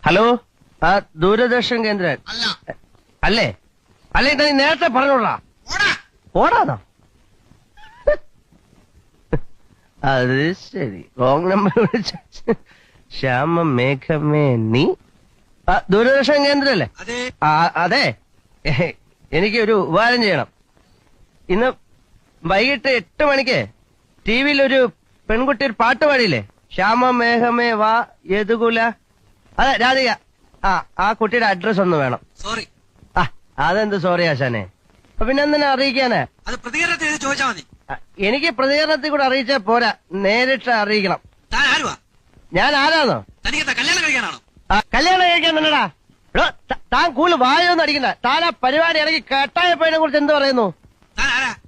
Hello, ആ ദൂരദർശൻ കേന്ദ്രൻ അല്ലേ? അല്ലേ നീ നേരത്തെ പറഞ്ഞോളാ. ഓടാന്നോ? അത് ശരി, റോങ് നമ്പർ വിളിച്ച. ശ്യാമ മേഘമേ നീ ദൂരദർശൻ കേന്ദ്രല്ലേ? അതെ, എനിക്ക് ഒരു ഉപകാരം ചെയ്യണം. ഇന്ന് വൈകിട്ട് 8 മണിക്ക് ടിവിയിൽ ഒരു പെൺകുട്ടി ഒരു പാട്ട് പാടിയില്ലേ? ശ്യാമ മേഘമേ വാ യദുകുല. അതെ, രാധിക. ആ കുട്ടിയുടെ അഡ്രസ് ഒന്ന് വേണം. സോറി. അതെന്ത് സോറി ആശാനെ? പിന്നെ എന്തിനാ അറിയിക്കാനേ? അത് പ്രതികരണത്തിൽ ചോദിച്ചാൽ മതി. എനിക്ക് പ്രതികരണത്തിൽ കൂടെ അറിയിച്ചാൽ പോരാ, നേരിട്ട് അറിയിക്കണം. താൻ ആരുവാ? ഞാൻ ആരാന്നോ? തനിക്ക് കല്യാണം കഴിക്കാനാണോ? കല്യാണം കഴിക്കാൻ തന്നെടാ. താൻ കൂടുതൽ വായൊന്നും അടിക്കണ്ട. താൻ ആ പരിപാടി ഇറങ്ങി കേട്ടായപ്പോതിനെ കുറിച്ച് എന്ത് പറയുന്നു?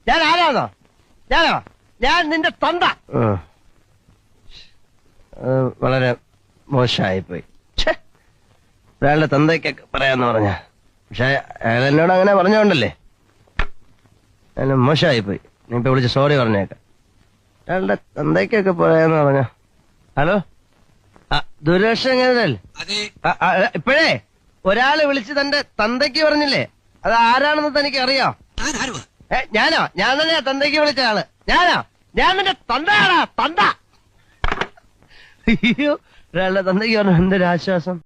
ഞാൻ ആരാന്നോ? ഞാൻ നിന്റെ തന്ത. വളരെ മോശമായിപ്പോയി. ഒരാളുടെ തന്തയ്ക്കൊക്കെ പറയാന്ന് പറഞ്ഞ, പക്ഷെ അയാൾ എന്നോട് അങ്ങനെ പറഞ്ഞോണ്ടല്ലേ മോശമായിപ്പോയി. നീ ഇപ്പൊ വിളിച്ച് സോറി പറഞ്ഞേക്ക. അയാളുടെ തന്തയ്ക്കൊക്കെ പറയാന്ന് പറഞ്ഞ. ഹലോ, ദൂരദർശൻ കേന്ദ്രല്ലേ? ഇപ്പോഴേ ഒരാള് വിളിച്ച് തന്റെ തന്തയ്ക്ക് പറഞ്ഞില്ലേ? അത് ആരാണെന്ന് തനിക്ക് അറിയാം? ഞാനോ? ഞാൻ തന്നെയാ തന്തയ്ക്ക് വിളിച്ച ആള്. ഞാൻ നിന്റെ തന്തയാടാ, തന്ത. അയ്യോ, ഒരാളുടെ തന്തയ്ക്ക് പറഞ്ഞു. എന്തൊരാശ്വാസം.